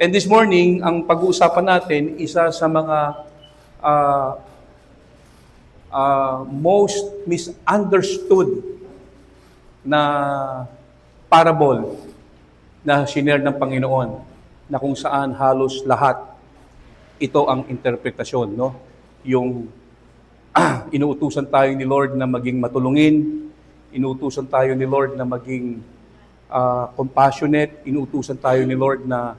And this morning, ang pag-uusapan natin, isa sa mga uh, most misunderstood na parable na shinare ng Panginoon, na kung saan halos lahat ito ang interpretasyon, no? Yung inuutusan tayo ni Lord na maging matulungin, inuutusan tayo ni Lord na maging compassionate, inuutusan tayo ni Lord na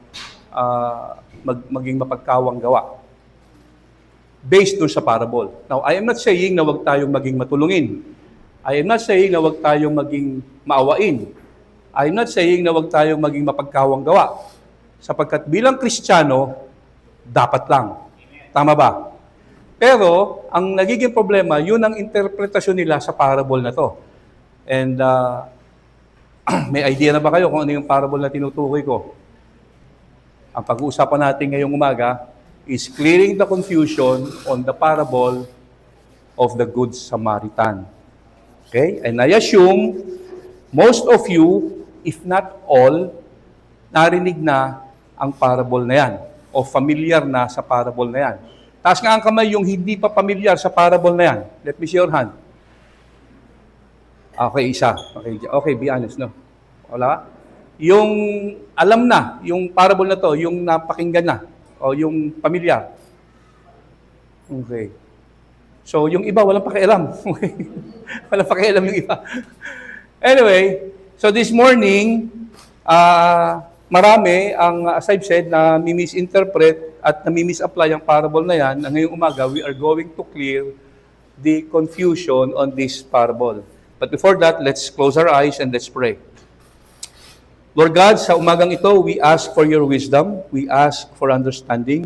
maging mapagkawang gawa. Based dun sa parable. Now, I am not saying na wag tayong maging matulungin. I am not saying na wag tayong maging maawain. I am not saying na wag tayong maging mapagkawang gawa. Sapagkat bilang Kristiyano, dapat lang. Tama ba? Pero, ang nagiging problema, yun ang interpretasyon nila sa parable na to. And, may idea na ba kayo kung ano yung parable na tinutukoy ko? Ang pag-uusapan natin ngayong umaga is clearing the confusion on the parable of the Good Samaritan. Okay? And I assume most of you, if not all, narinig na ang parable na yan o familiar na sa parable na yan. Taas nga ang kamay yung hindi pa familiar sa parable na yan. Let me see your hand. Okay, isa. Okay, be honest, no? Wala? Yung alam na, yung parable na to, yung napakinggan na, o yung pamilyar. Okay. So, yung iba, walang pakialam. Walang pakialam yung iba. Anyway, so this morning, marami ang, as I've said, na mi-misinterpret at nami-misapply ang parable na yan, na ngayong umaga, we are going to clear the confusion on this parable. But before that, let's close our eyes and let's pray. Lord God, sa umagang ito, we ask for your wisdom. We ask for understanding.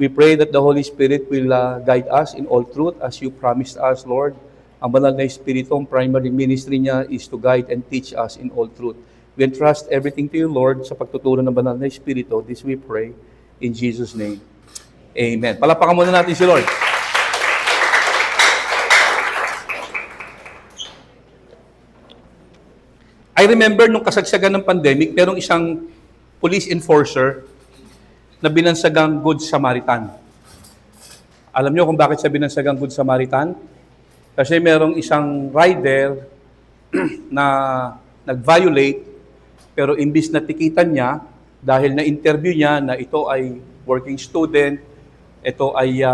We pray that the Holy Spirit will guide us in all truth as you promised us, Lord. Ang banal na Espiritu, ang primary ministry niya is to guide and teach us in all truth. We entrust everything to you, Lord, sa pagtuturo ng banal na Espiritu. This we pray in Jesus' name. Amen. Palapakan muna natin si Lord. I remember nung kasagsagan ng pandemic, merong isang police enforcer na binansagang Good Samaritan. Alam niyo kung bakit siya binansagang Good Samaritan? Kasi merong isang rider na nag-violate, pero imbis na tikitan niya, dahil na-interview niya na ito ay working student, ito ay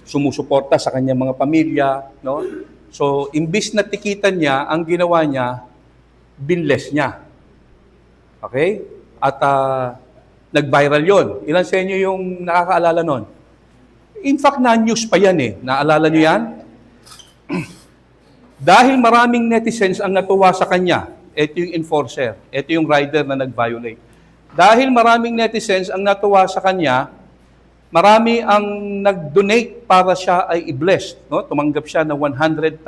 sumusuporta sa kanyang mga pamilya, no? So, imbis na tikitan niya, ang ginawa niya, binless niya. Okay? At nag-viral yon. Ilan sa inyo yung nakakaalala nun? In fact, na-news pa yan eh. Naalala nyo yan? Dahil maraming netizens ang natuwa sa kanya, ito yung enforcer, ito yung rider na nag-violate. Dahil maraming netizens ang natuwa sa kanya, marami ang nag-donate para siya ay i-blessed. No? Tumanggap siya ng 100,000,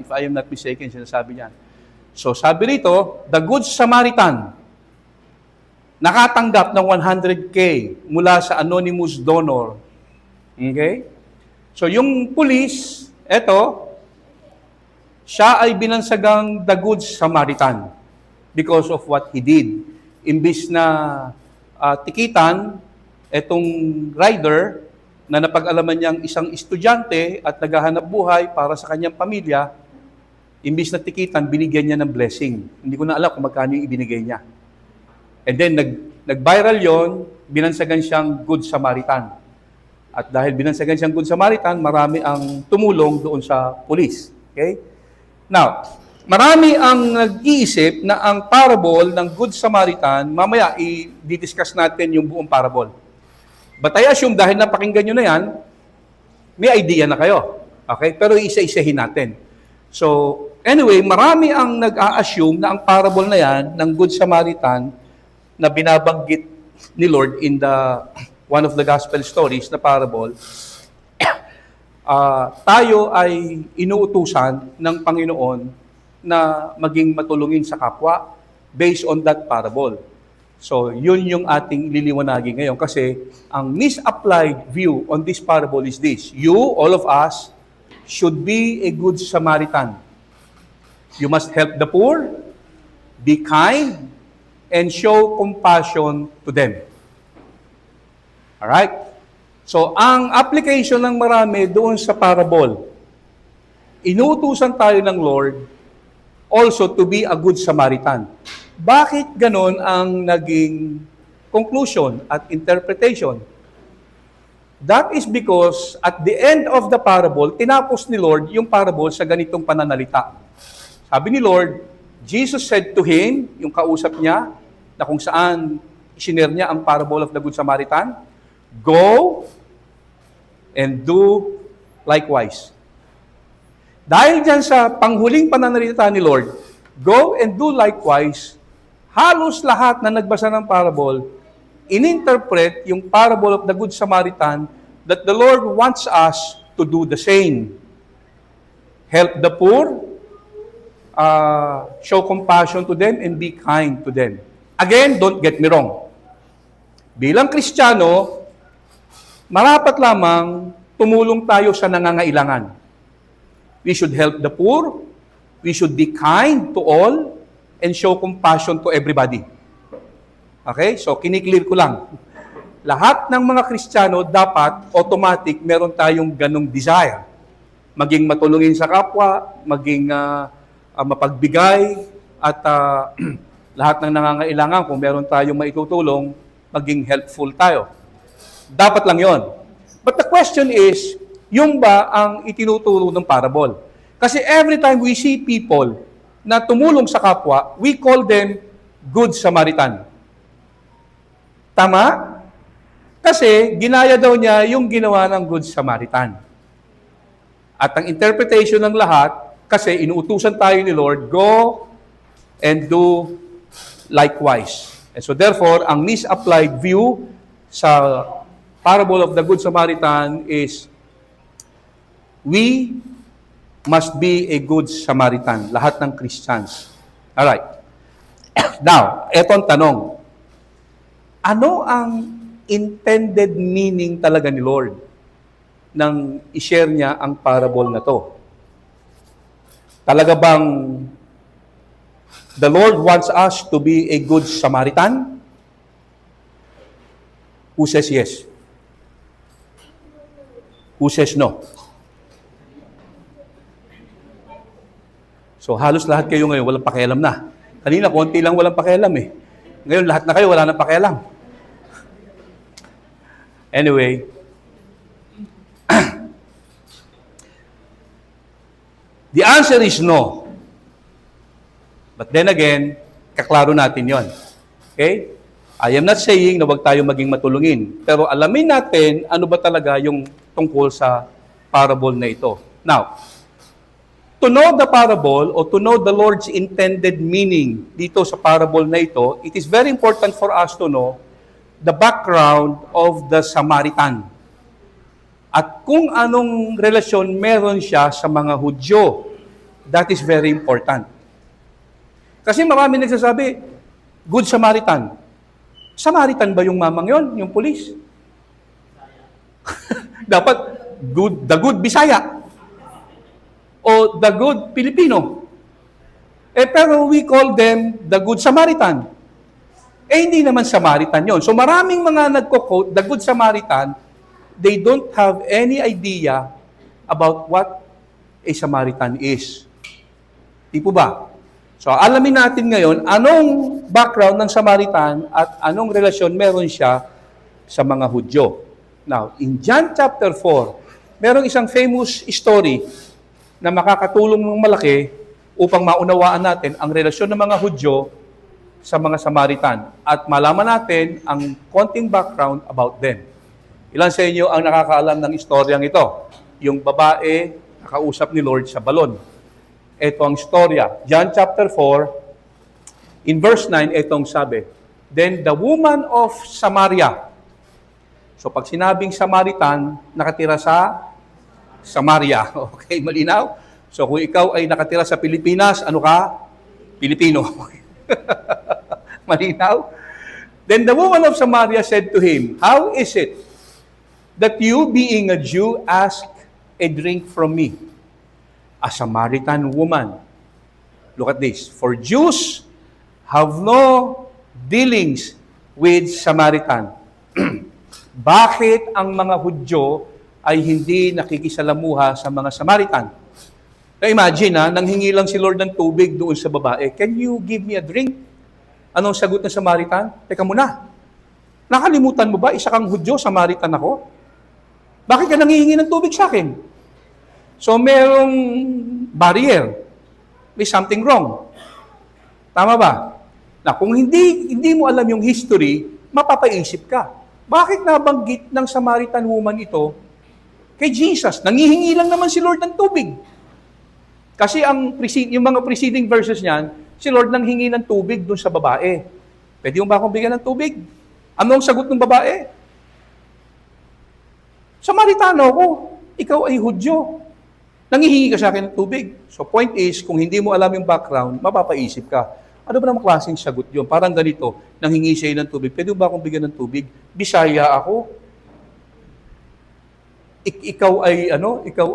if I am not mistaken, sinasabi niya. So sabi rito, the Good Samaritan, nakatanggap ng 100K mula sa anonymous donor. Okay? So yung police, eto, siya ay binansagang the Good Samaritan because of what he did. Imbis na tikitan, etong rider na napag-alaman niyang isang estudyante at naghahanap buhay para sa kanyang pamilya, imbis na tikitan, binigyan niya ng blessing. Hindi ko na alam kung magkano yung ibinigay niya. And then, nag-viral yon, binansagan siyang Good Samaritan. At dahil binansagan siyang Good Samaritan, marami ang tumulong doon sa police. Okay? Now, marami ang nag-iisip na ang parable ng Good Samaritan, mamaya i-discuss natin yung buong parable. But I assume, dahil napakinggan nyo na yan, may idea na kayo. Okay? Pero isa-isahin natin. So, anyway, marami ang nag-a-assume na ang parable na yan ng Good Samaritan na binabanggit ni Lord in one of the gospel stories na parable, tayo ay inuutusan ng Panginoon na maging matulungin sa kapwa based on that parable. So, yun yung ating liliwanagin ngayon kasi ang misapplied view on this parable is this. You, all of us, should be a good Samaritan. You must help the poor, be kind, and show compassion to them. Alright? So, ang application ng marami doon sa parable, inuutusan tayo ng Lord also to be a good Samaritan. Bakit ganon ang naging conclusion at interpretation? That is because at the end of the parable, tinapos ni Lord yung parable sa ganitong pananalita. Sabi ni Lord, Jesus said to him, yung kausap niya, na kung saan isinare niya ang parable of the Good Samaritan, go and do likewise. Dahil dyan sa panghuling pananalita ni Lord, go and do likewise, halos lahat na nagbasa ng parable, ininterpret yung parable of the Good Samaritan that the Lord wants us to do the same. Help the poor, show compassion to them, and be kind to them. Again, don't get me wrong. Bilang Kristiyano, marapat lamang tumulong tayo sa nangangailangan. We should help the poor, we should be kind to all, and show compassion to everybody. Okay? So, kiniklear ko lang. Lahat ng mga Kristiyano dapat automatic meron tayong ganong desire. Maging matulungin sa kapwa, maging mapagbigay, at lahat ng nangangailangan, kung meron tayong maitutulong, maging helpful tayo. Dapat lang yon. But the question is, yung ba ang itinuturo ng parable? Kasi every time we see people na tumulong sa kapwa, we call them Good Samaritan. Tama? Kasi ginaya daw niya yung ginawa ng Good Samaritan. At ang interpretation ng lahat, kasi inuutusan tayo ni Lord, go and do likewise. And so therefore, ang misapplied view sa parable of the Good Samaritan is, we must be a good Samaritan. Lahat ng Christians. Alright. Now, etong tanong. Ano ang intended meaning talaga ni Lord nang i-share niya ang parable na to? Talaga bang the Lord wants us to be a good Samaritan? Who says yes? Who says no? So halos lahat kayo ngayon walang pakialam na. Kanina konti lang walang pakialam eh. Ngayon lahat na kayo wala nang pakialam. Anyway, the answer is no. But then again, kaklaro natin yon. Okay? I am not saying na wag tayo maging matulungin. Pero alamin natin ano ba talaga yung tungkol sa parable na ito. Now, to know the parable or to know the Lord's intended meaning dito sa parable na ito, it is very important for us to know the background of the Samaritan. At kung anong relasyon meron siya sa mga Hudyo. That is very important. Kasi marami nagsasabi, Good Samaritan. Samaritan ba yung mamang yon, yung pulis? Dapat the good Bisaya. O the good Filipino. Pero we call them the Good Samaritan. Hindi naman Samaritan yon. So maraming mga nagko-quote, the Good Samaritan, they don't have any idea about what a Samaritan is. Di po ba? So alamin natin ngayon anong background ng Samaritan at anong relasyon meron siya sa mga Hudyo. Now, in John chapter 4, merong isang famous story na makakatulong ng malaki upang maunawaan natin ang relasyon ng mga Hudyo sa mga Samaritan at malaman natin ang konting background about them. Ilan sa inyo ang nakakaalam ng istoryang ito? Yung babae nakausap ni Lord sa balon. Ito ang istorya. John chapter 4, in verse 9, itong sabi, Then the woman of Samaria. So pag sinabing Samaritan, nakatira sa Samaria. Okay, malinaw? So kung ikaw ay nakatira sa Pilipinas, ano ka? Pilipino. Malinaw? Then the woman of Samaria said to him, How is it that you, being a Jew, ask a drink from me, a Samaritan woman? Look at this. For Jews have no dealings with Samaritan. Bakit ang mga Hudyo ay hindi nakikisalamuha sa mga Samaritan? Na imagine nanghingi lang si Lord ng tubig doon sa babae. Can you give me a drink? Anong sagot ng Samaritan? Teka muna. Nakalimutan mo ba, isa kang Hudyo, Samaritan ako? Bakit ka nanghihingi ng tubig sa akin? So, merong barrier. May something wrong. Tama ba? Na kung hindi mo alam yung history, mapapaisip ka. Bakit nabanggit ng Samaritan woman ito kay Jesus? Nanghihingi lang naman si Lord ng tubig. Kasi yung mga preceding verses niyan, si Lord nang hingi ng tubig doon sa babae. Pwede mo ba akong bigyan ng tubig? Ano ang sagot ng babae? Samaritano ako. Ikaw ay Hudyo. Nanghihingi ka sa akin ng tubig. So point is, kung hindi mo alam yung background, mapapaisip ka. Ano ba namang klaseng sagot yun? Parang ganito, nanghingi siya ng tubig. Pwede mo ba akong bigyan ng tubig? Bisaya ako. Ikaw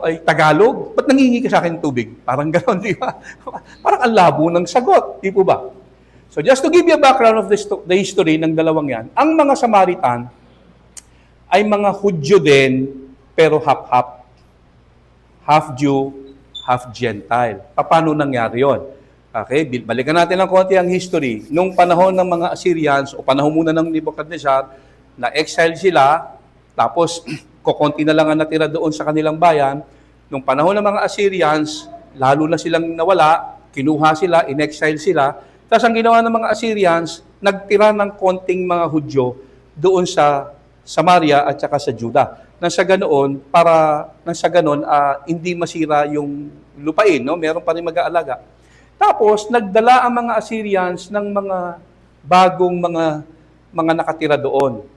ay Tagalog, ba't nangingi ka sa akin ng tubig? Parang gano'n, di ba? Parang ang labo ng sagot, di po ba? So just to give you a background of the history ng dalawang yan, ang mga Samaritan ay mga Hudyo din, pero half-half. Half Jew, half Gentile. Paano nangyari yon? Okay, balikan natin ng konti ang history. Nung panahon ng mga Assyrians, o panahon muna ng Nebuchadnezzar, na-exile sila, tapos kukunti na lang ang natira doon sa kanilang bayan. Nung panahon ng mga Assyrians, lalo na silang nawala, kinuha sila, in-exile sila. Tapos ang ginawa ng mga Assyrians, nagtira ng konting mga Hudyo doon sa Samaria at saka sa Judah. Nang sa ganoon, hindi masira yung lupain, no? Meron pa rin mag-aalaga. Tapos, nagdala ang mga Assyrians ng mga bagong mga nakatira doon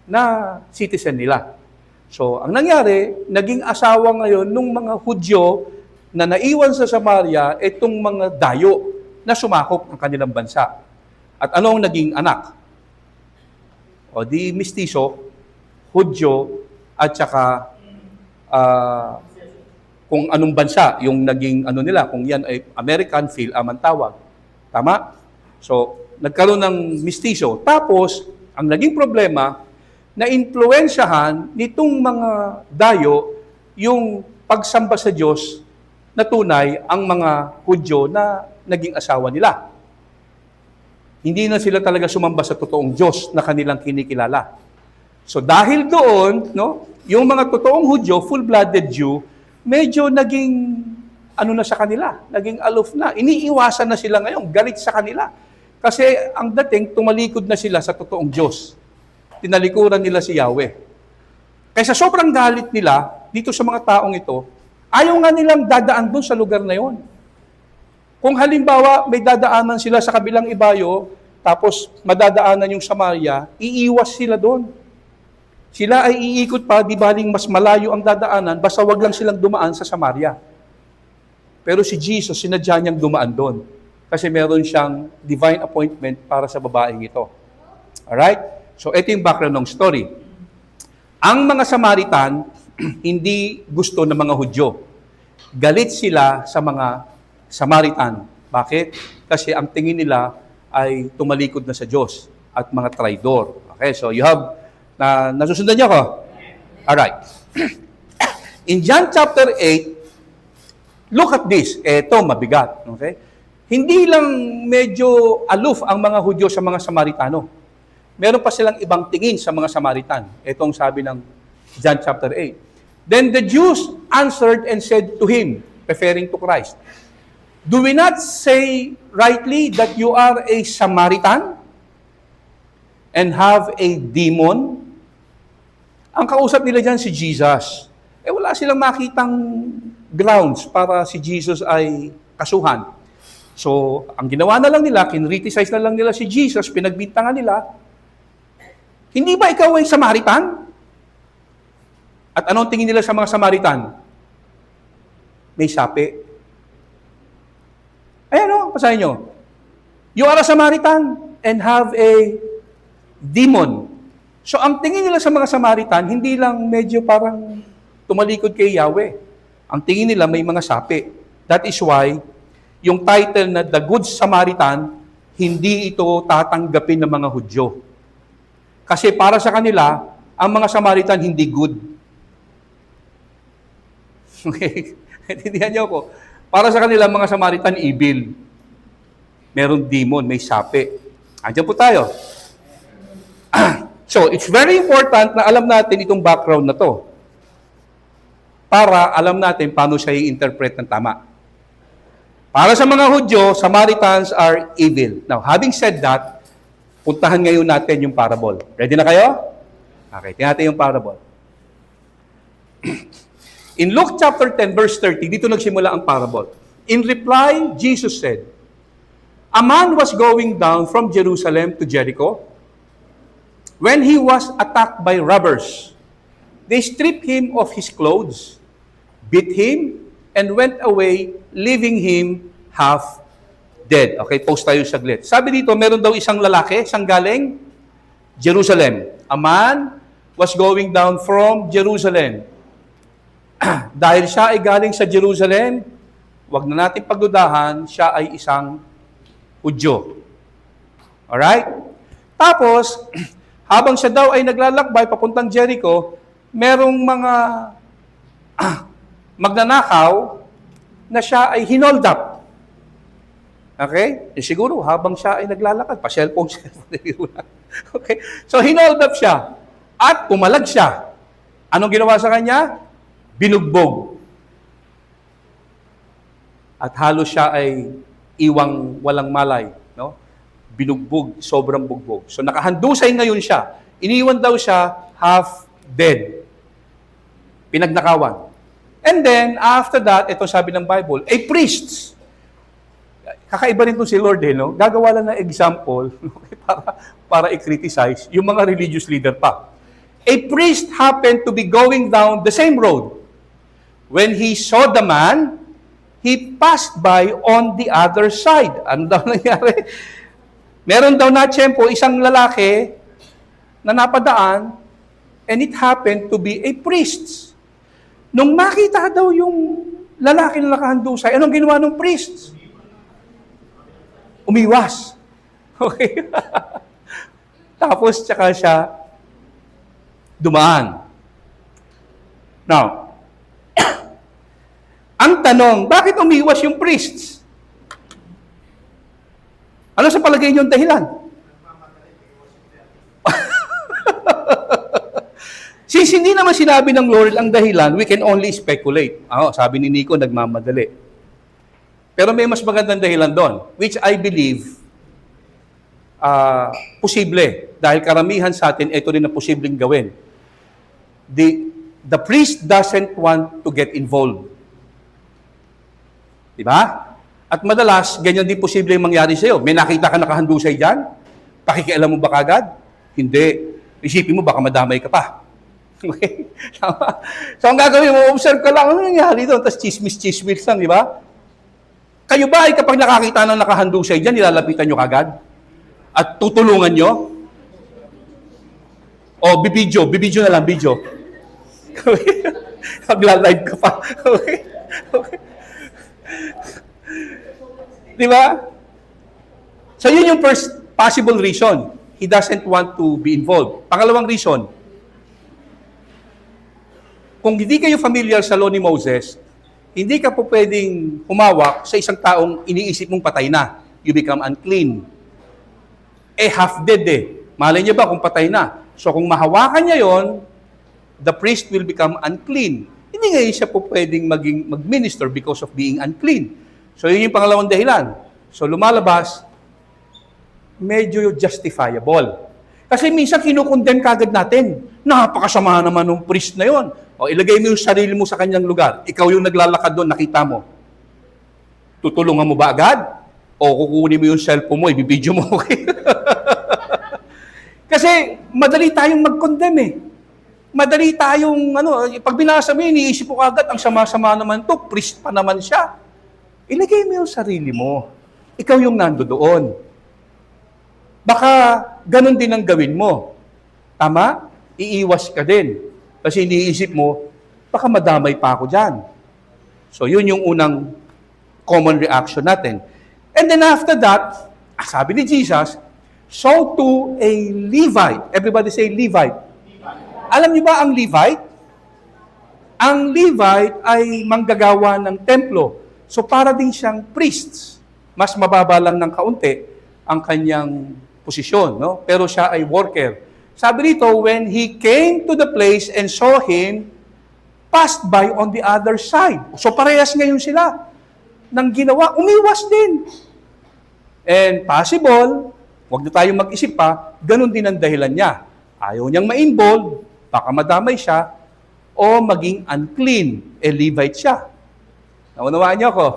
na citizen nila. So, ang nangyari, naging asawa ngayon ng mga Hudyo na naiwan sa Samaria itong mga dayo na sumakop ng kanilang bansa. At ano ang naging anak? O di mistiso, Hudyo, at saka kung anong bansa yung naging nila, kung yan ay American, Phil-Am ang tawag. Tama? So, nagkaroon ng mistiso. Tapos, ang naging problema, na-impluensyahan nitong mga dayo yung pagsamba sa Diyos na tunay ang mga Hudyo na naging asawa nila. Hindi na sila talaga sumamba sa totoong Diyos na kanilang kinikilala. So dahil doon, yung mga totoong Hudyo, full-blooded Jew, medyo naging na sa kanila, naging aloof na. Iniiwasan na sila ngayon, galit sa kanila. Kasi ang dating, tumalikod na sila sa totoong Diyos. Tinalikuran nila si Yahweh. Kaya sa sobrang galit nila, dito sa mga taong ito, ayaw nga nilang dadaan doon sa lugar na yon. Kung halimbawa, may dadaanan sila sa kabilang ibayo, tapos madadaanan yung Samaria, iiwas sila doon. Sila ay iikot pa, di baling mas malayo ang dadaanan, basta wag lang silang dumaan sa Samaria. Pero si Jesus, sinadya niyang dumaan doon. Kasi meron siyang divine appointment para sa babaeng ito. Alright? So, ito yung background ng story. Ang mga Samaritan, hindi gusto ng mga Hudyo. Galit sila sa mga Samaritan. Bakit? Kasi ang tingin nila ay tumalikod na sa Diyos at mga traidor. Okay, so you have, nasusundan niyo ako? Alright. In John chapter 8, look at this. Ito, mabigat. Okay? Hindi lang medyo aloof ang mga Hudyo sa mga Samaritano. Meron pa silang ibang tingin sa mga Samaritan. Itong sabi ng John chapter 8. Then the Jews answered and said to him, referring to Christ, "Do we not say rightly that you are a Samaritan and have a demon?" Ang kausap nila dyan si Jesus. Wala silang makitang grounds para si Jesus ay kasuhan. So, ang ginawa na lang nila, kinriticize na lang nila si Jesus, pinagbintangan nila, "Hindi ba ikaw ay Samaritan?" At anong tingin nila sa mga Samaritan? May sapi. Ayan basahin nyo. "You are a Samaritan and have a demon." So ang tingin nila sa mga Samaritan, hindi lang medyo parang tumalikod kay Yahweh. Ang tingin nila may mga sapi. That is why, yung title na The Good Samaritan, hindi ito tatanggapin ng mga Hudyo. Kasi para sa kanila, ang mga Samaritan hindi good. Okay? Intindihan niyo ako. Para sa kanila, mga Samaritan, evil. Merong demon, may sapi. Andiyan po tayo. So, it's very important na alam natin itong background na to para alam natin paano siya i-interpret ng tama. Para sa mga Hudyo, Samaritans are evil. Now, having said that, puntahan ngayon natin yung parable. Ready na kayo? Okay, tingnan natin yung parable. In Luke chapter 10, verse 30, dito nagsimula ang parable. In reply, Jesus said, "A man was going down from Jerusalem to Jericho when he was attacked by robbers. They stripped him of his clothes, beat him, and went away, leaving him half dead." Okay, pause tayo saglit. Sabi dito, meron daw isang lalaki, isang galing Jerusalem. A man was going down from Jerusalem. Dahil siya ay galing sa Jerusalem, wag na natin pagdudahan, siya ay isang Hudyo. Alright? Tapos, habang siya daw ay naglalakbay papuntang Jericho, merong mga magnanakaw na siya ay hinold up. Okay? E siguro, habang siya ay naglalakad, pa-cellphone. Okay? So, hinold up siya. At pumalag siya. Anong ginawa sa kanya? Binugbog. At halos siya ay iwang walang malay. No? Binugbog, sobrang bugbog. So nakahandusay ngayon siya. Iniwan daw siya half dead. Pinagnakawan. And then, after that, ito sabi ng Bible, a priest. Kakaiba rin to si Lord, no? Gagawa lang ng example para i-criticize yung mga religious leader pa. A priest happened to be going down the same road. When he saw the man, he passed by on the other side. Ano daw nangyari? Meron daw na tiyempo, isang lalaki na napadaan, and it happened to be a priest. Nung makita daw yung lalaki na nakahandusay, anong ginawa ng priest? Umiwas. Okay? Tapos, tsaka siya dumaan. Now, ang tanong, bakit umiwas yung priests? Ano sa palagay niyo ang dahilan? Since hindi naman sinabi ng Lord ang dahilan, we can only speculate. Sabi ni Nico, nagmamadali. Pero may mas magandang dahilan doon, which I believe posible. Dahil karamihan sa atin, ito rin na posibleng gawin. The priest doesn't want to get involved. Diba? At madalas, ganyan din posible yung mangyari sa'yo. May nakita ka nakahandusay dyan? Pakikialam mo ba kagad? Hindi. Isipin mo, baka madamay ka pa. Okay? So, ang gagawin mo, observe ka lang, ano nangyari doon? Tapos chismis lang, di ba? Kayo ba ay kapag nakakita ng nakahandusay dyan, nilalapitan nyo kagad? At tutulungan nyo? O, bibidyo na lang, video. Magla-live ka pa. Okay? Okay. Di ba? So, yun yung first possible reason. He doesn't want to be involved. Pangalawang reason, kung hindi kayo familiar sa law ni Moses, hindi ka po pwedeng humawak sa isang taong iniisip mong patay na. You become unclean. Half dead eh. Malay niya ba kung patay na? So, kung mahawakan niya yon, the priest will become unclean. Hindi ngayon siya po pwedeng mag-minister because of being unclean. So, yun yung pangalawang dahilan. So, lumalabas, medyo justifiable. Kasi minsan kinukondemn kagad natin. Napakasama naman ng priest na yon. O, ilagay mo yung sarili mo sa kanyang lugar. Ikaw yung naglalakad doon, nakita mo. Tutulungan mo ba agad? O kukunin mo yung cellphone mo, ibibidyo mo, okay? Kasi madali tayong mag-condemn eh. Madali tayong, pag binasa mo, iniisip mo agad, ang sama-sama naman to, priest pa naman siya. Ilagay mo yung sarili mo. Ikaw yung nando doon. Baka ganun din ang gawin mo. Tama? Iiwas ka din. Kasi iniisip mo, baka madamay pa ako dyan. So, yun yung unang common reaction natin. And then after that, sabi ni Jesus, so to a Levite. Everybody say Levite. Alam niyo ba ang Levite? Ang Levite ay manggagawa ng templo. So para din siyang priests. Mas mababa lang ng kaunti ang kanyang posisyon, no? Pero siya ay worker. Sabi dito, when he came to the place and saw him, passed by on the other side. So parehas ngayon sila. Nang ginawa, umiwas din. And possible, wag na tayong mag-isip pa, ganun din ang dahilan niya. Ayaw niyang ma-involve, baka madamay siya, o maging unclean, Levite siya. Naunawaan niyo ako?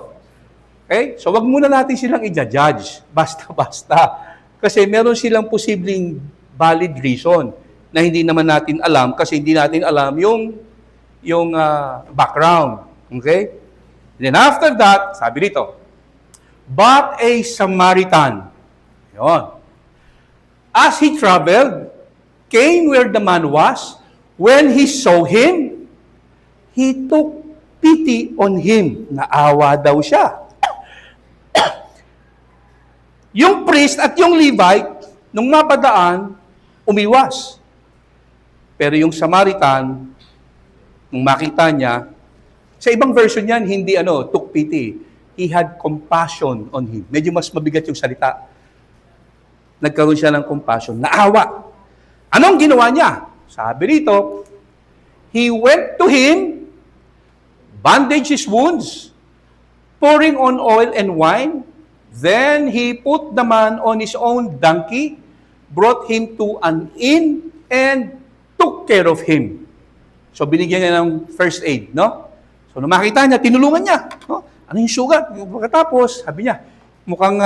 Okay? So wag muna natin silang i-judge, basta-basta. Kasi meron silang posibleng valid reason na hindi naman natin alam kasi hindi natin alam yung background. Okay? Then after that, sabi dito, but a Samaritan, yun, as he traveled, came where the man was, when he saw him, he took pity on him. Naawa daw siya. Yung priest at yung Levite, nung mapadaan, umiwas. Pero yung Samaritan, nung makita niya, sa ibang version yan, hindi took pity. He had compassion on him. Medyo mas mabigat yung salita. Nagkaroon siya ng compassion. Naawa. Anong ginawa niya? Sabi rito, he went to him, bandaged his wounds, pouring on oil and wine. Then he put the man on his own donkey, brought him to an inn, and took care of him. So binigyan niya ng first aid, no? So nung makita niya, tinulungan niya. No? Ano yung sugat? Pagkatapos, sabi niya, mukhang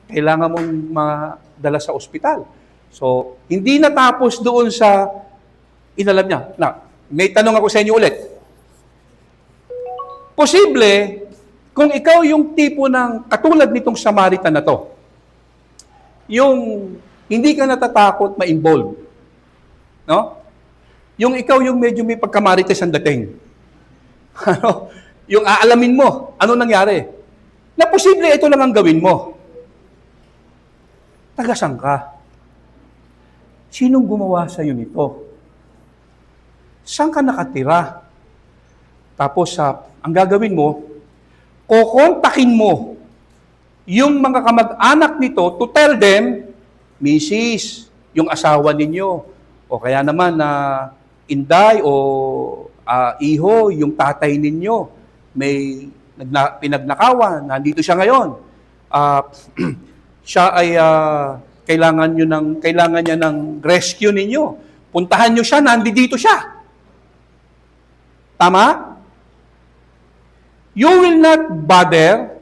kailangan mong madala sa ospital. So, hindi natapos doon sa inalam niya. Na, may tanong ako sa inyo ulit. Posible, kung ikaw yung tipo ng katulad nitong Samaritan na to, yung hindi ka natatakot ma-involve. No? Yung ikaw yung medyo may pagkamarites ang dating. Yung aalamin mo, ano nangyari? Na posible ito lang ang gawin mo. Tagasang ka? Sinong gumawa sa iyo nito? Saan ka nakatira? Tapos, ang gagawin mo, kukontakin mo yung mga kamag-anak nito to tell them, Mrs., yung asawa ninyo, o kaya naman na inday o iho, yung tatay ninyo, may pinagnakawan, nandito siya ngayon. Siya ay kailangan niya ng rescue ninyo. Puntahan niyo siya, nandito siya. Tama? You will not bother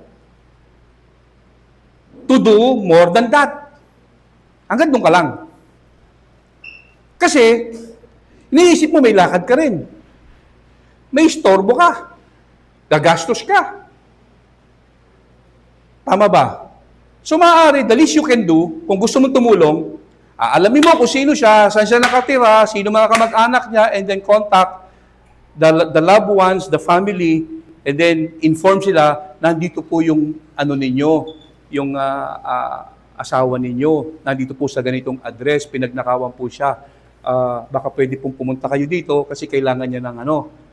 to do more than that. Hanggang doon ka lang. Kasi, iniisip mo may lakad ka rin. May istorbo ka. Gagastos ka. Tama ba? So maaari, the least you can do, kung gusto mong tumulong, alamin mo kung sino siya, saan siya nakatira, sino mga kamag-anak niya, and then contact the loved ones, the family, and then inform sila, nandito po yung ninyo, yung asawa ninyo, nandito po sa ganitong address, pinagnakawan po siya. Baka pwede pong pumunta kayo dito kasi kailangan niya ng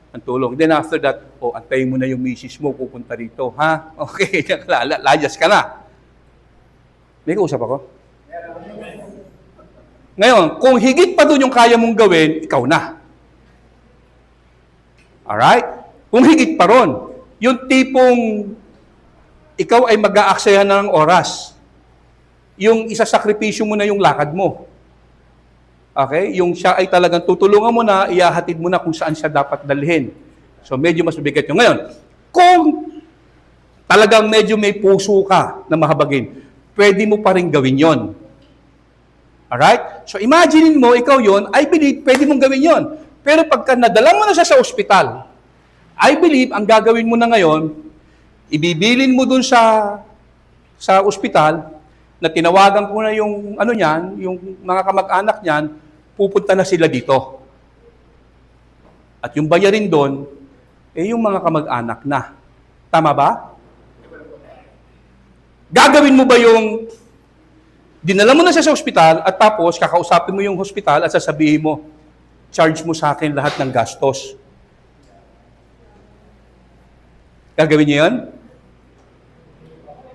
ang tulong. Then after that, antayin mo na yung misis mo, pupunta dito. Ha? Okay, layas ka na. May kausap ako? Ngayon, kung higit pa doon yung kaya mong gawin, ikaw na. Alright? Kung higit pa ron, yung tipong ikaw ay mag-aaksaya ng oras. Yung isasakripisyo mo na yung lakad mo. Okay? Yung siya ay talagang tutulungan mo na, ihahatid mo na kung saan siya dapat dalhin. So, medyo mas mabigat yung ngayon. Kung talagang medyo may puso ka na mahabagin, pwede mo pa rin gawin yon. Alright? So, imagine mo, ikaw yon, I believe, pwede mong gawin yon. Pero pagka nadala mo na siya sa ospital, I believe, ang gagawin mo na ngayon, ibibilin mo dun sa ospital, na tinawagan ko na yung yung mga kamag-anak niyan, pupunta na sila dito. At yung bayarin doon, yung mga kamag-anak na. Tama ba? Gagawin mo ba yung dinala mo na siya sa ospital at tapos kakausapin mo yung hospital at sasabihin mo, charge mo sa akin lahat ng gastos. Gagawin niyo yun?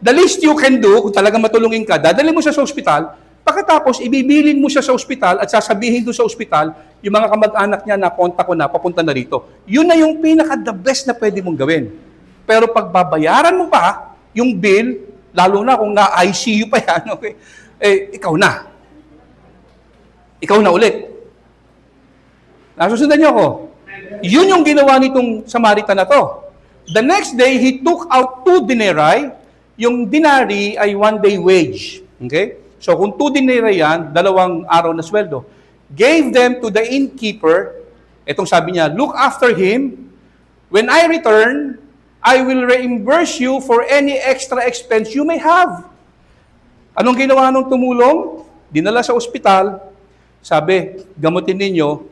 The least you can do, kung talagang matulungin ka, dadalhin mo siya sa ospital, pagkatapos ibibilin mo siya sa ospital at sasabihin doon sa ospital, yung mga kamag-anak niya na kontak ko na, papunta na rito. Yun na yung pinaka-the best na pwede mong gawin. Pero pag babayaran mo pa yung bill, lalo na kung na-ICU pa yan, okay, ikaw na. Ikaw na ulit. Nasusundan niyo ako? Yun yung ginawa nitong Samaritan na to. The next day, he took out 2 denarii. Yung denary ay 1 day wage. Okay? So kung 2 denarii yan, 2 araw na sweldo. Gave them to the innkeeper. Itong sabi niya, look after him. When I return, I will reimburse you for any extra expense you may have. Anong ginawa nung tumulong? Dinala sa ospital. Sabi, gamutin ninyo,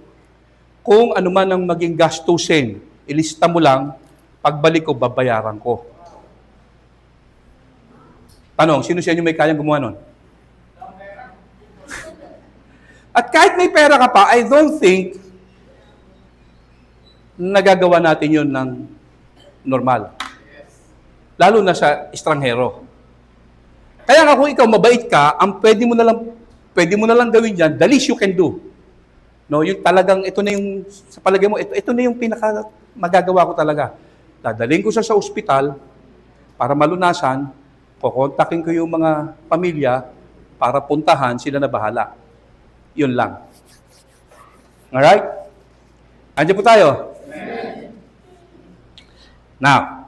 kung ano man ang maging gastusin, ilista mo lang, pagbalik ko, babayaran ko. Tanong, sino siya yung may kayang gumawa nun? At kahit may pera ka pa, I don't think nagagawa natin yun ng normal. Lalo na sa estranghero. Kaya nga kung ikaw mabait ka, ang pwede mo na lang gawin dyan, the least you can do. No, yung talagang, ito na yung, sa palagay mo, ito na yung pinaka magagawa ko talaga. Dadalhin ko siya sa ospital para malunasan, kukontakin ko yung mga pamilya para puntahan, sila na bahala. Yun lang. Alright? Andiyan po tayo. Now,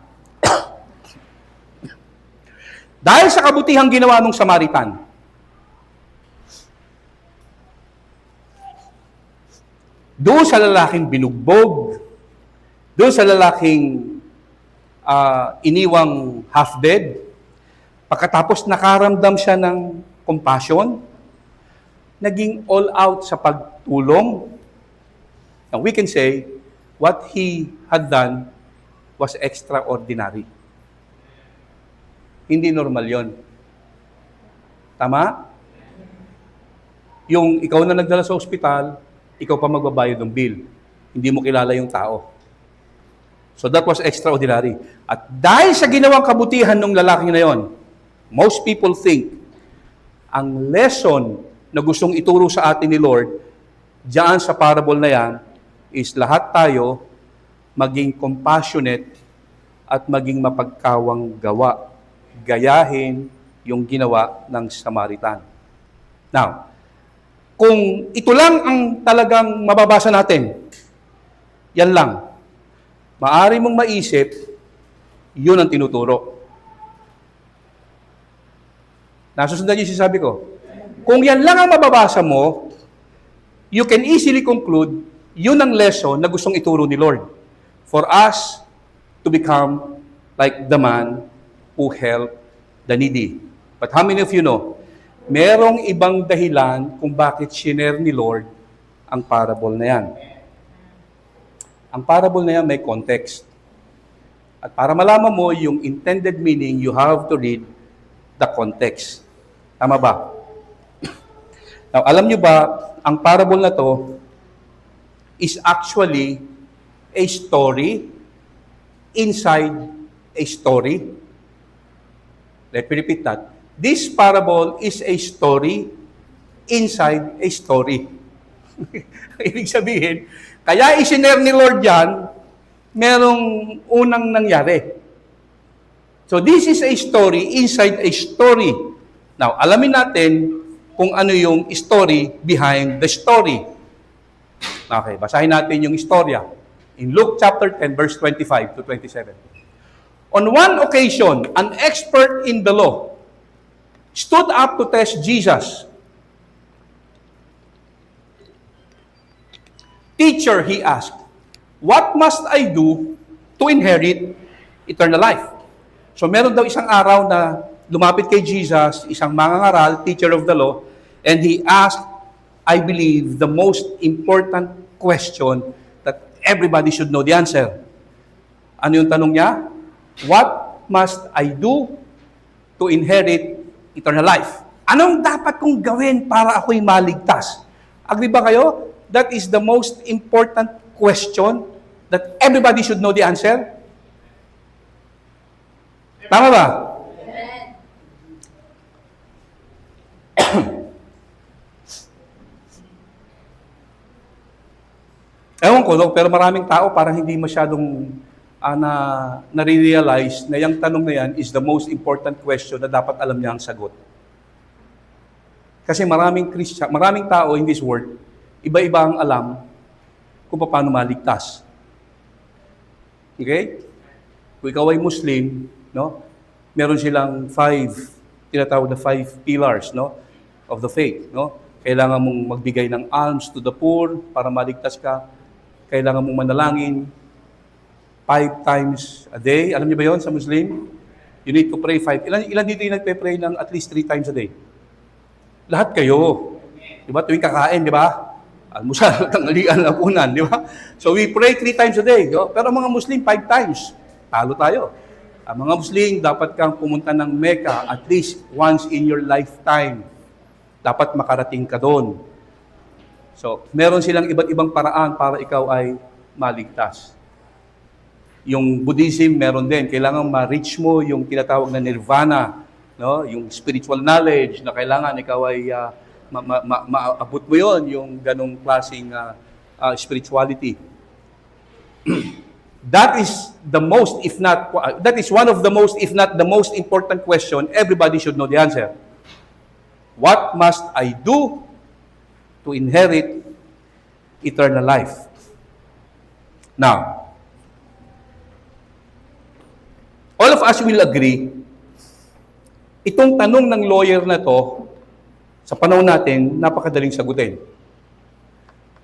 dahil sa kabutihang ginawa ng Samaritan, doon sa lalaking binugbog, doon sa lalaking iniwang half-dead, pagkatapos nakaramdam siya ng compassion, naging all out sa pagtulong. And we can say, what he had done was extraordinary. Hindi normal yon. Tama? Yung ikaw na nagdala sa ospital, ikaw pa magbabayad ng bill. Hindi mo kilala yung tao. So that was extraordinary. At dahil sa ginawang kabutihan ng lalaki na yon, most people think ang lesson na gustong ituro sa atin ni Lord, diyan sa parable na yan, is lahat tayo maging compassionate at maging mapagkawang gawa. Gayahin yung ginawa ng Samaritan. Now, kung ito lang ang talagang mababasa natin, yan lang. Maari mong maisip, yun ang tinuturo. Nasusundan niyo yung sinasabi ko? Kung yan lang ang mababasa mo, you can easily conclude, yun ang lesson na gustong ituro ni Lord. For us to become like the man who helped the needy. But how many of you know, merong ibang dahilan kung bakit shinare ni Lord ang parable na yan. Ang parable na yan may context. At para malaman mo yung intended meaning, you have to read the context. Tama ba? Now, alam nyo ba, ang parable na to is actually a story inside a story. Let me repeat that. This parable is a story inside a story. Ibig sabihin, kaya isinare ni Lord yan, merong unang nangyari. So this is a story inside a story. Now, alamin natin kung ano yung story behind the story. Okay, basahin natin yung istorya. In Luke chapter 10, verse 25 to 27. On one occasion, an expert in the law stood up to test Jesus. Teacher, he asked, what must I do to inherit eternal life? So meron daw isang araw na lumapit kay Jesus, isang mangangaral, teacher of the law, and he asked, I believe, the most important question that everybody should know the answer. Ano yung tanong niya? What must I do to inherit eternal life? Anong dapat kong gawin para ako'y maligtas? Agree ba kayo? that is the most important question that everybody should know the answer? Tama ba? Ewan ko, pero maraming tao parang hindi masyadong nare-realize na yung tanong na yan is the most important question na dapat alam niya ang sagot. Kasi maraming tao in this world, iba-iba ang alam kung paano maligtas. Okay? Kung ikaw ay Muslim, no? Meron silang tinatawag na 5 pillars, no? Of the faith, no? Kailangan mong magbigay ng alms to the poor para maligtas ka. Kailangan mong manalangin 5 times a day. Alam niyo ba yon sa Muslim? You need to pray 5. Ilan dito yung nagpe-pray ng at least 3 times a day? Lahat kayo. Di ba? Tuwing kakain, di ba? Almusal, tanghalian, hapunan, di ba? So we pray 3 times a day. No? Pero mga Muslim, 5 times. Talo tayo. Ang mga Muslim, dapat kang pumunta ng Mecca at least once in your lifetime. Dapat makarating ka doon. So, meron silang iba't ibang paraan para ikaw ay maligtas. Yung Buddhism, meron din. Kailangan ma-reach mo yung tinatawag na nirvana, no? Yung spiritual knowledge na kailangan ikaw ay maabot mo yon, yung ganong klaseng spirituality. That is one of the most, if not the most important question everybody should know the answer. What must I do to inherit eternal life? Now, all of us will agree, itong tanong ng lawyer na to, sa panahon natin, napakadaling sagutin.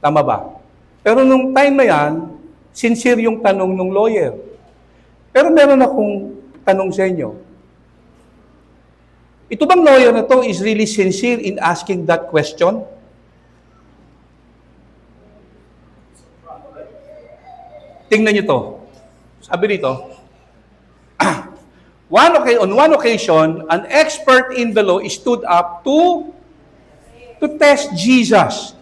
Tama ba? Pero nung time na yan, sincere yung tanong ng lawyer. Pero meron akong tanong sa inyo. Ito bang lawyer na to is really sincere in asking that question? Tingnan nyo to. Sabi dito, on one occasion, an expert in the law stood up to test Jesus.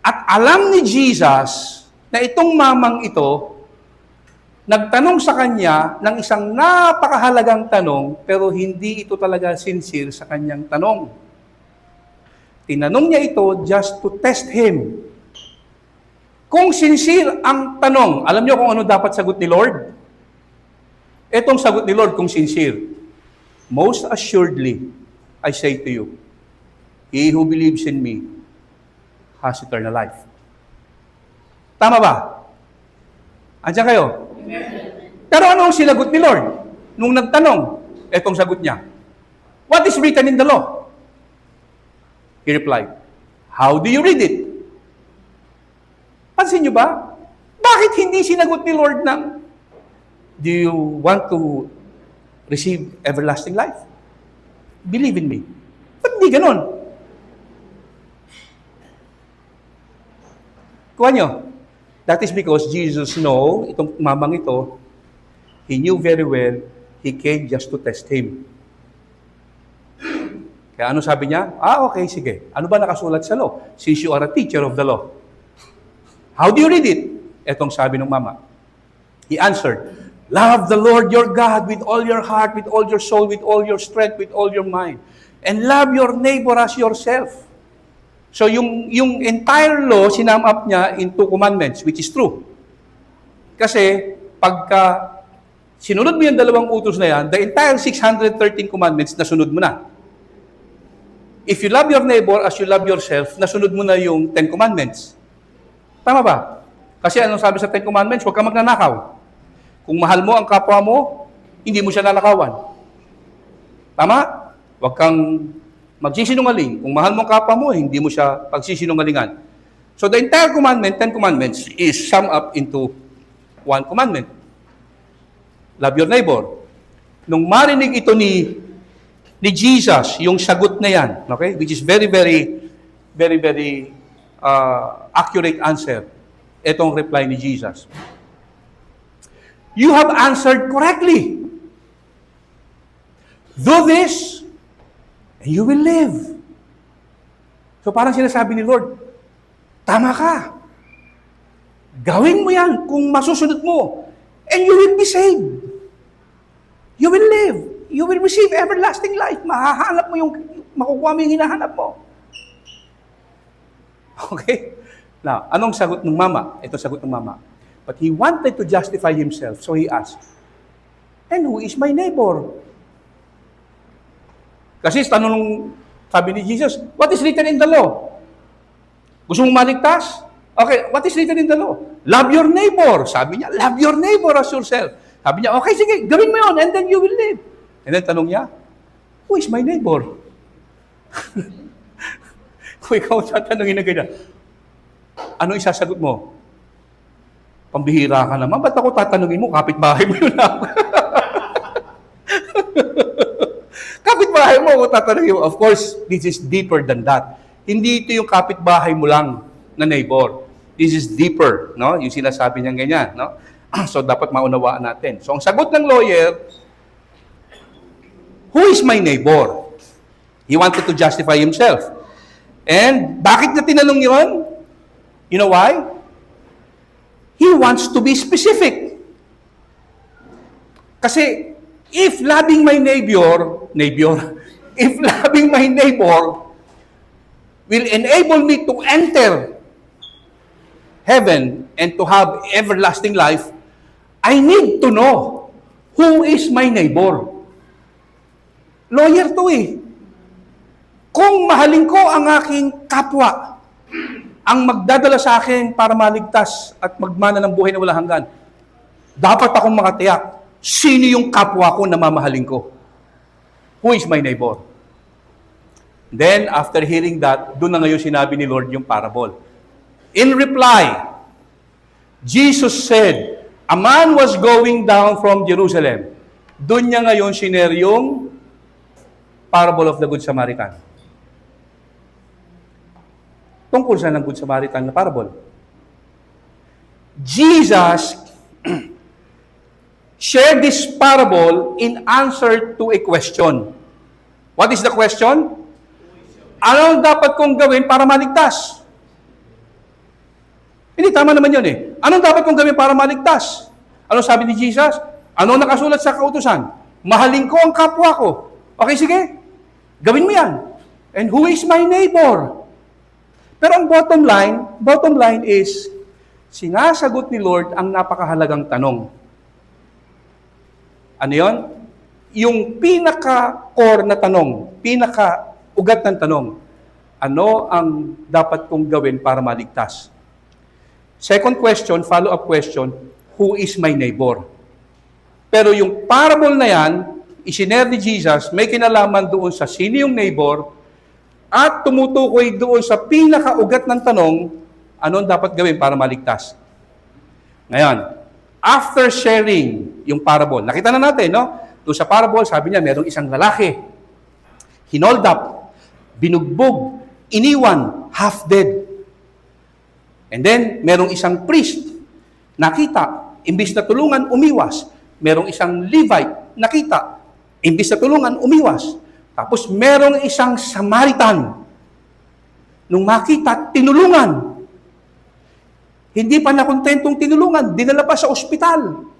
At alam ni Jesus na itong mamang ito, nagtanong sa kanya ng isang napakahalagang tanong, pero hindi ito talaga sincere sa kanyang tanong. Tinanong niya ito just to test him. Kung sincere ang tanong, alam niyo kung ano dapat sagot ni Lord? Etong sagot ni Lord kung sincere. Most assuredly, I say to you, he who believes in me has eternal life. Tama ba? Andiyan kayo? Pero ano ang sinagot ni Lord? Nung nagtanong, etong sagot niya. What is written in the law? He replied, how do you read it? Pansin niyo ba? Bakit hindi sinagot ni Lord ng, do you want to receive everlasting life? Believe in me. Ba't hindi ganon? Kuha niyo. That is because Jesus itong mamang ito, he knew very well, he came just to test him. Kaya ano sabi niya? Okay, sige. Ano ba nakasulat sa law? Since you are a teacher of the law. How do you read it? Etong sabi ng mama. He answered, love the Lord your God with all your heart, with all your soul, with all your strength, with all your mind. And love your neighbor as yourself. So yung entire law, sinum up niya in 2 commandments, which is true. Kasi pagka sinunod mo yung 2 utos na yan, the entire 613 commandments, nasunod mo na. If you love your neighbor as you love yourself, nasunod mo na yung 10 commandments. Tama ba? Kasi anong sabi sa 10 commandments? Huwag kang magnanakaw. Kung mahal mo ang kapwa mo, hindi mo siya nanakawan. Tama? Huwag kang magsisinungaling. Kung mahal mo ang kapwa mo, hindi mo siya pagsisinungalingan. So the entire commandment, 10 commandments, is summed up into 1 commandment. Love your neighbor. Nung marinig ito ni Jesus, yung sagot na yan, okay? Which is very, very, very, very accurate answer. Itong reply ni Jesus. You have answered correctly. Do this, and you will live. So parang sinasabi ni Lord, tama ka. Gawin mo yan kung masusunod mo. And you will be saved. You will live. You will receive everlasting life. Mahahanap mo makukuha mo yung hinahanap mo. Okay? Now, anong sagot ng mama? Ito sagot ng mama. But he wanted to justify himself, so he asked, and who is my neighbor? Kasi tanong sabi ni Jesus, what is written in the law? Gusto mong maligtas? Okay, what is written in the law? Love your neighbor. Sabi niya, love your neighbor as yourself. Sabi niya, okay, sige, gawin mo yun, and then you will live. And then tanong niya, who is my neighbor? Kung ikaw tatanungin na ganyan, ano isasagot mo? Pambihira ka naman, ba't ako tatanungin mo? Kapitbahay mo yun ako. Kapitbahay mo ako tatanungin mo. Of course, this is deeper than that. Hindi ito yung kapitbahay mo lang na neighbor. This is deeper, no? Yung sinasabi niya ganyan, no? So, dapat maunawaan natin. So, ang sagot ng lawyer, who is my neighbor? He wanted to justify himself. And bakit na tinanong yun? You know why? He wants to be specific. Kasi, if loving my neighbor, if loving my neighbor will enable me to enter heaven and to have everlasting life, I need to know who is my neighbor. Lawyer to eh. Kung mahalin ko ang aking kapwa, ang magdadala sa akin para maligtas at magmana ng buhay na walang hanggan, dapat akong makatiyak, sino yung kapwa ko na mamahalin ko? Who is my neighbor? Then, after hearing that, doon na ngayon sinabi ni Lord yung parable. In reply, Jesus said, a man was going down from Jerusalem. Doon niya ngayon shiner yung parable of the Good Samaritan. Tungkol sa ng Good Samaritan na parable. Jesus shared this parable in answer to a question. What is the question? Ano dapat kong gawin para maligtas? Hindi, tama naman yun eh. Anong dapat kong gawin para maligtas? Ano sabi ni Jesus? Ano nakasulat sa kautusan? Mahalin ko ang kapwa ko. Okay, sige. Gawin mo yan. And who is my neighbor? Pero ang bottom line is, sinasagot ni Lord ang napakahalagang tanong. Ano yon? Yung pinaka-core na tanong, pinaka-ugat ng tanong, ano ang dapat kong gawin para maligtas? Second question, follow-up question, who is my neighbor? Pero yung parable na yan, isinare ni Jesus, may kinalaman doon sa sino yung neighbor, at tumutukoy doon sa pinakaugat ng tanong, anong dapat gawin para maligtas? Ngayon, after sharing yung parable, nakita na natin, no? Doon sa parable, sabi niya, merong isang lalaki, hinold up, binugbog, iniwan, half dead. And then, merong isang priest, nakita, imbis na tulungan, umiwas. Merong isang Levite, nakita, imbis na tulungan, umiwas. Tapos merong isang Samaritan, nung makita, tinulungan. Hindi pa nakontentong tinulungan, dinala pa sa ospital.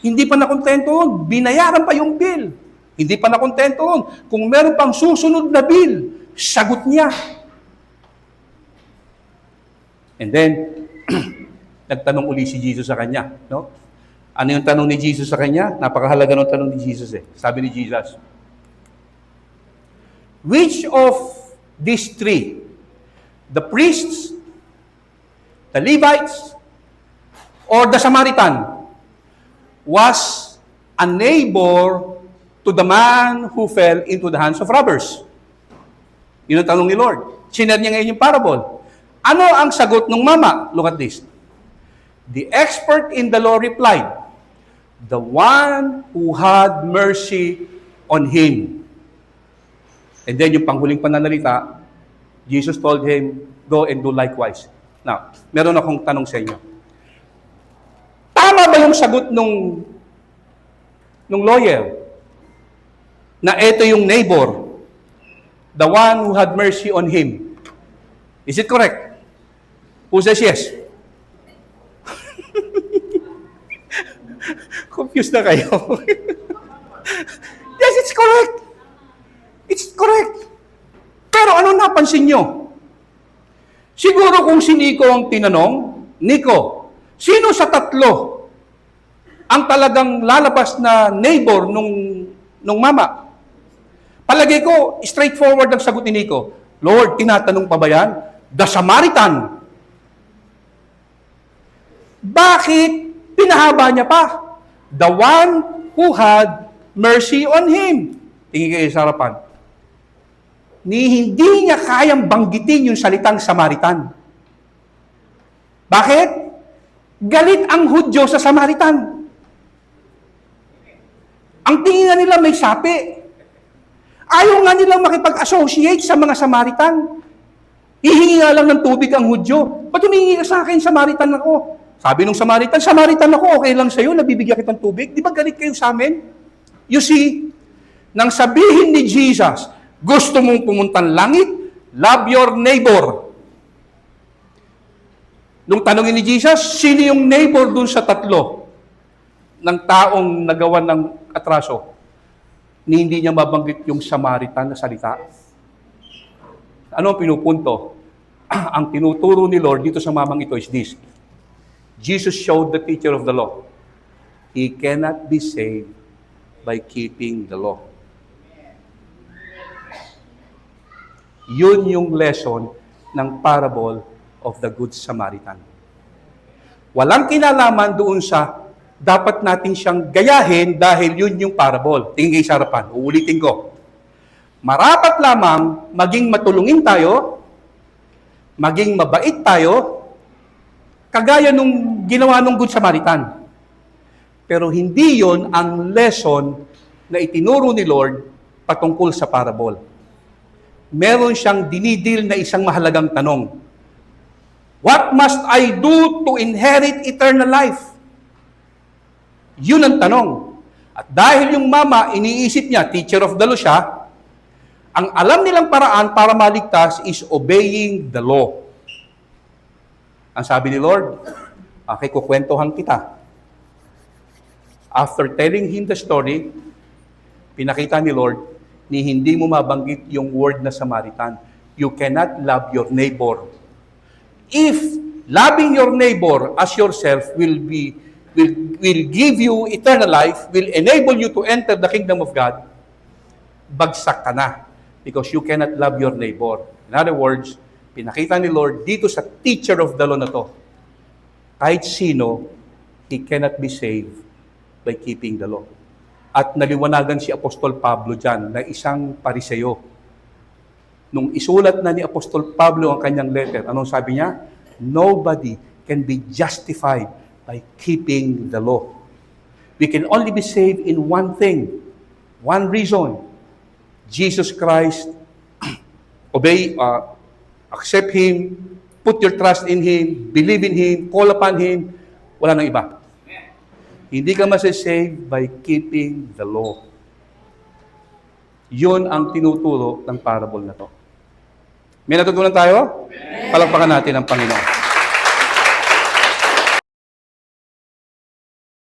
Hindi pa nakontento nun, binayaran pa yung bill. Hindi pa nakontento nun, kung meron pang susunod na bill, sagot niya. And then, nagtanong uli si Jesus sa kanya. No? Ano yung tanong ni Jesus sa kanya? Napakahalaga ng tanong ni Jesus eh. Sabi ni Jesus, which of these three, the priests, the Levites, or the Samaritan, was a neighbor to the man who fell into the hands of robbers? Yun ang tanong ni Lord. Sinare niya ngayon yung parable. Ano ang sagot ng mama? Look at this. The expert in the law replied, the one who had mercy on him. And then yung panghuling pananalita, Jesus told him, go and do likewise. Now, meron akong tanong sa inyo. Tama ba yung sagot nung lawyer na ito yung neighbor, the one who had mercy on him? Is it correct? Who says yes? Confused na kayo. Yes, it's correct. It's correct. Pero ano napansin nyo? Siguro kung si Nico ang tinanong, Nico, sino sa tatlo ang talagang lalabas na neighbor nung mama? Palagay ko, straightforward ang sagot ni Nico. Lord, tinatanong pa ba yan? The Samaritan. Bakit pinahaba niya pa? The one who had mercy on him. Tingin kayo sa harapan. Hindi niya kayang banggitin yung salitang Samaritan. Bakit? Galit ang Hudyo sa Samaritan. Ang tingin nga nila may sapi. Ayaw nga nilang makipag-associate sa mga Samaritan. Hihingi nga lang ng tubig ang Hudyo. Ba't humingi ka sa akin, Samaritan ako? Sabi nung Samaritan, Samaritan ako, okay lang sa'yo, nabibigyan kitang tubig. Di ba galit kayo sa amin? You see, nang sabihin ni Jesus, gusto mong pumuntang langit, love your neighbor. Nung tanongin ni Jesus, sino yung neighbor dun sa tatlo ng taong nagawa ng atraso? Hindi niya mabanggit yung Samaritan na salita. Ano ang pinupunto? Ang tinuturo ni Lord dito sa mamang ito is this. Jesus showed the teacher of the law. He cannot be saved by keeping the law. Yun yung lesson ng parable of the Good Samaritan. Walang kinalaman doon sa dapat natin siyang gayahin dahil yun yung parable. Tingin kayo sa harapan. Uulitin ko. Marapat lamang maging matulungin tayo, maging mabait tayo, kagaya nung ginawa ng Good Samaritan. Pero hindi yon ang lesson na itinuro ni Lord patungkol sa parable. Meron siyang dinidil na isang mahalagang tanong. What must I do to inherit eternal life? Yun ang tanong. At dahil yung mama, iniisip niya, teacher of the law siya, ang alam nilang paraan para maligtas is obeying the law. Ang sabi ni Lord, okay, kukwentuhan kita. After telling him the story, pinakita ni Lord, ni hindi mo mabanggit yung word na Samaritan. You cannot love your neighbor. If loving your neighbor as yourself will give you eternal life, will enable you to enter the kingdom of God, bagsak ka na. Because you cannot love your neighbor. In other words, pinakita ni Lord dito sa teacher of the law na to, kahit sino, he cannot be saved by keeping the law. At naliwanagan si Apostol Pablo dyan na isang Pariseo. Nung isulat na ni Apostol Pablo ang kanyang letter, anong sabi niya? Nobody can be justified by keeping the law. We can only be saved in one thing, one reason. Jesus Christ, accept Him, put your trust in Him, believe in Him, call upon Him, wala nang iba. Hindi ka masasave by keeping the law. Yun ang tinuturo ng parable na to. May natutunan tayo? Palakpakan natin ang Panginoon.